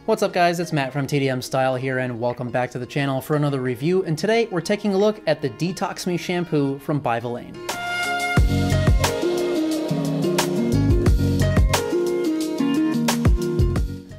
What's up guys, it's Matt from TDM Style here and welcome back to the channel for another review, and today we're taking a look at the Detoxx Me shampoo from By Vilain.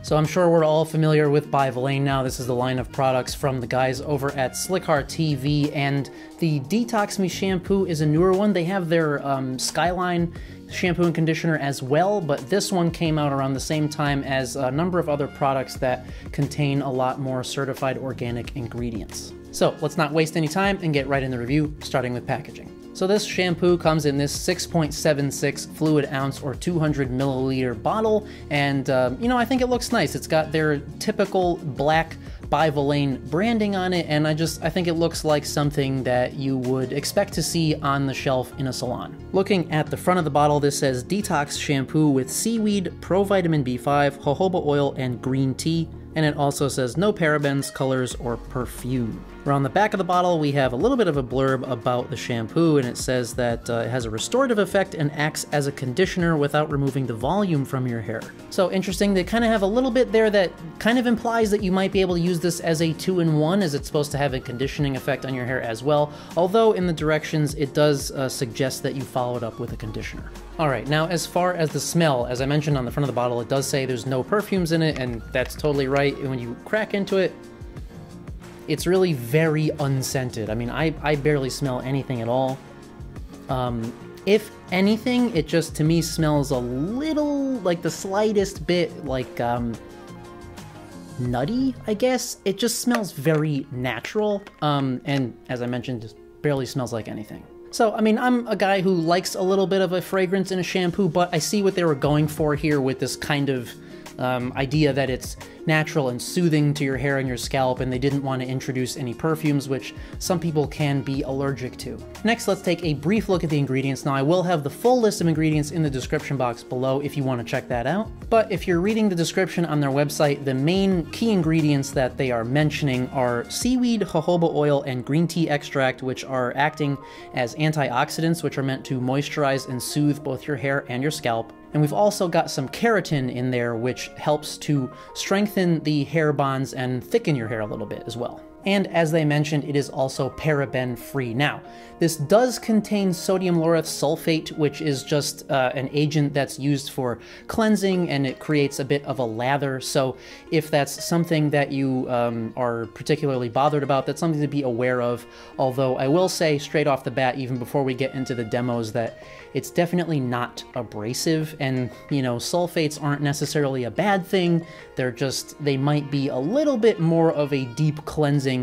So I'm sure we're all familiar with By Vilain now. This is the line of products from the guys over at Slickheart TV, and the Detoxx Me shampoo is a newer one. They have their Skyline shampoo and conditioner as well, but this one came out around the same time as a number of other products that contain a lot more certified organic ingredients. So let's not waste any time and get right in the review, starting with packaging. So this shampoo comes in this 6.76 fluid ounce or 200 milliliter bottle, and you know, I think it looks nice. It's got their typical black By Vilain branding on it, and I think it looks like something that you would expect to see on the shelf in a salon. Looking at the front of the bottle, this says Detox Shampoo with seaweed, provitamin B5, jojoba oil, and green tea. And it also says no parabens, colors, or perfume. Around the back of the bottle, we have a little bit of a blurb about the shampoo, and it says that it has a restorative effect and acts as a conditioner without removing the volume from your hair. So interesting, they kind of have a little bit there that kind of implies that you might be able to use this as a 2-in-1, as it's supposed to have a conditioning effect on your hair as well, although in the directions it does suggest that you follow it up with a conditioner. Alright, now as far as the smell, as I mentioned on the front of the bottle, it does say there's no perfumes in it, and that's totally right. And when you crack into it, it's really very unscented. I mean, I barely smell anything at all. If anything, it just, to me, smells a little, like the slightest bit, like, nutty, I guess. It just smells very natural, and as I mentioned, just barely smells like anything. So, I mean, I'm a guy who likes a little bit of a fragrance in a shampoo, but I see what they were going for here with this kind of idea that it's natural and soothing to your hair and your scalp, and they didn't want to introduce any perfumes, which some people can be allergic to. Next, let's take a brief look at the ingredients. Now, I will have the full list of ingredients in the description box below if you want to check that out. But if you're reading the description on their website, the main key ingredients that they are mentioning are seaweed, jojoba oil, and green tea extract, which are acting as antioxidants, which are meant to moisturize and soothe both your hair and your scalp. And we've also got some keratin in there, which helps to strengthen the hair bonds and thicken your hair a little bit as well. And as they mentioned, it is also paraben-free. Now, this does contain sodium laureth sulfate, which is just an agent that's used for cleansing, and it creates a bit of a lather. So if that's something that you are particularly bothered about, that's something to be aware of. Although I will say straight off the bat, even before we get into the demos, that it's definitely not abrasive, and you know, sulfates aren't necessarily a bad thing. They're just, they might be a little bit more of a deep cleansing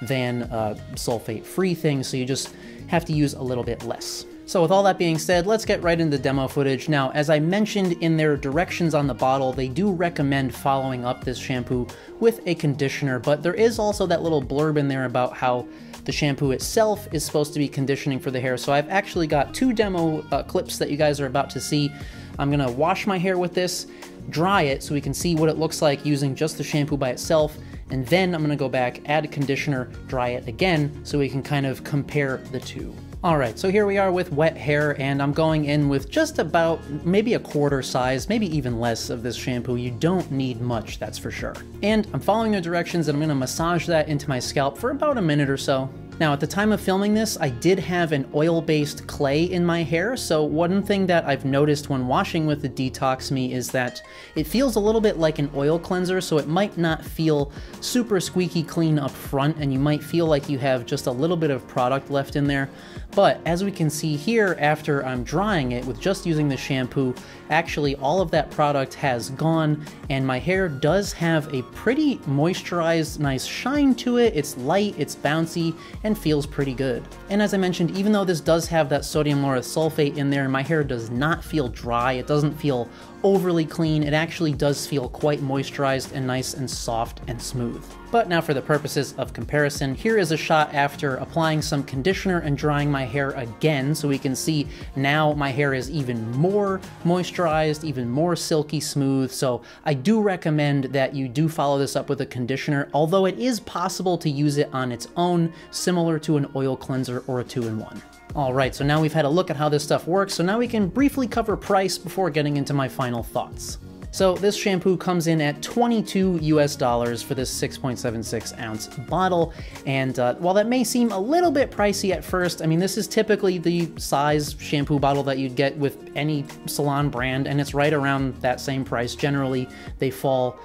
than sulfate-free things, so you just have to use a little bit less. So with all that being said, let's get right into the demo footage. Now, as I mentioned in their directions on the bottle, they do recommend following up this shampoo with a conditioner, but there is also that little blurb in there about how the shampoo itself is supposed to be conditioning for the hair. So I've actually got two demo clips that you guys are about to see. I'm gonna wash my hair with this, dry it so we can see what it looks like using just the shampoo by itself, and then I'm gonna go back, add a conditioner, dry it again, so we can kind of compare the two. Alright, so here we are with wet hair, and I'm going in with just about maybe a quarter size, maybe even less of this shampoo. You don't need much, that's for sure. And I'm following the directions, and I'm gonna massage that into my scalp for about a minute or so. Now, at the time of filming this, I did have an oil-based clay in my hair, so one thing that I've noticed when washing with the Detoxx Me is that it feels a little bit like an oil cleanser, so it might not feel super squeaky clean up front, and you might feel like you have just a little bit of product left in there. But as we can see here, after I'm drying it with just using the shampoo, actually all of that product has gone, and my hair does have a pretty moisturized, nice shine to it. It's light, it's bouncy, and feels pretty good. And as I mentioned, even though this does have that sodium laureth sulfate in there, my hair does not feel dry. It doesn't feel overly clean. It actually does feel quite moisturized and nice and soft and smooth. But now for the purposes of comparison, here is a shot after applying some conditioner and drying my hair again, so we can see now my hair is even more moisturized, even more silky smooth. So I do recommend that you do follow this up with a conditioner, although it is possible to use it on its own, similar to an oil cleanser or a 2-in-1. Alright, so now we've had a look at how this stuff works, so now we can briefly cover price before getting into my final thoughts. So this shampoo comes in at $22 US for this 6.76 ounce bottle. And while that may seem a little bit pricey at first, I mean, this is typically the size shampoo bottle that you'd get with any salon brand, and it's right around that same price. Generally, they fall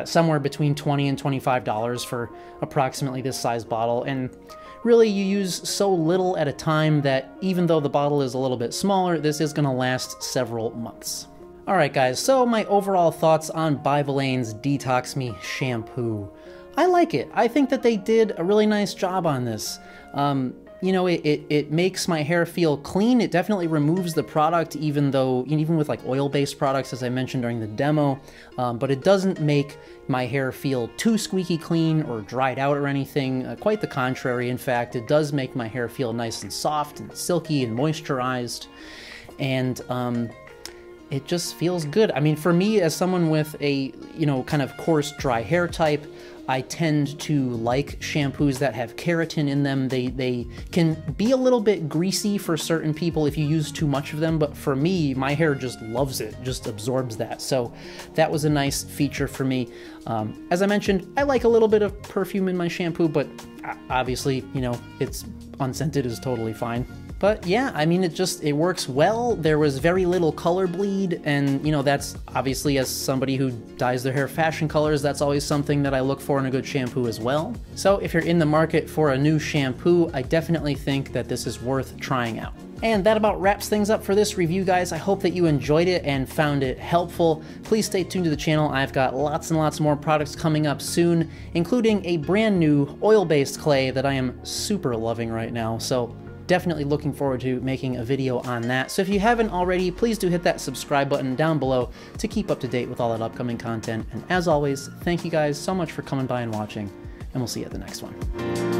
somewhere between $20 and $25 for approximately this size bottle. And really, you use so little at a time that even though the bottle is a little bit smaller, this is gonna last several months. Alright guys, so my overall thoughts on By Vilain's Detoxx Me shampoo. I like it. I think that they did a really nice job on this. You know, it makes my hair feel clean. It definitely removes the product, even with like oil-based products, as I mentioned during the demo, but it doesn't make my hair feel too squeaky clean or dried out or anything. Quite the contrary. In fact, it does make my hair feel nice and soft and silky and moisturized. And it just feels good. I mean, for me, as someone with a, you know, kind of coarse, dry hair type, I tend to like shampoos that have keratin in them. They can be a little bit greasy for certain people if you use too much of them, but for me, my hair just loves it, just absorbs that. So that was a nice feature for me. As I mentioned, I like a little bit of perfume in my shampoo, but obviously, you know, it's unscented is totally fine. But yeah, I mean, it works well. There was very little color bleed, and you know, that's obviously, as somebody who dyes their hair fashion colors, that's always something that I look for in a good shampoo as well. So if you're in the market for a new shampoo, I definitely think that this is worth trying out. And that about wraps things up for this review, guys. I hope that you enjoyed it and found it helpful. Please stay tuned to the channel. I've got lots and lots more products coming up soon, including a brand new oil-based clay that I am super loving right now. So definitely looking forward to making a video on that. So if you haven't already, please do hit that subscribe button down below to keep up to date with all that upcoming content. And as always, thank you guys so much for coming by and watching, and we'll see you at the next one.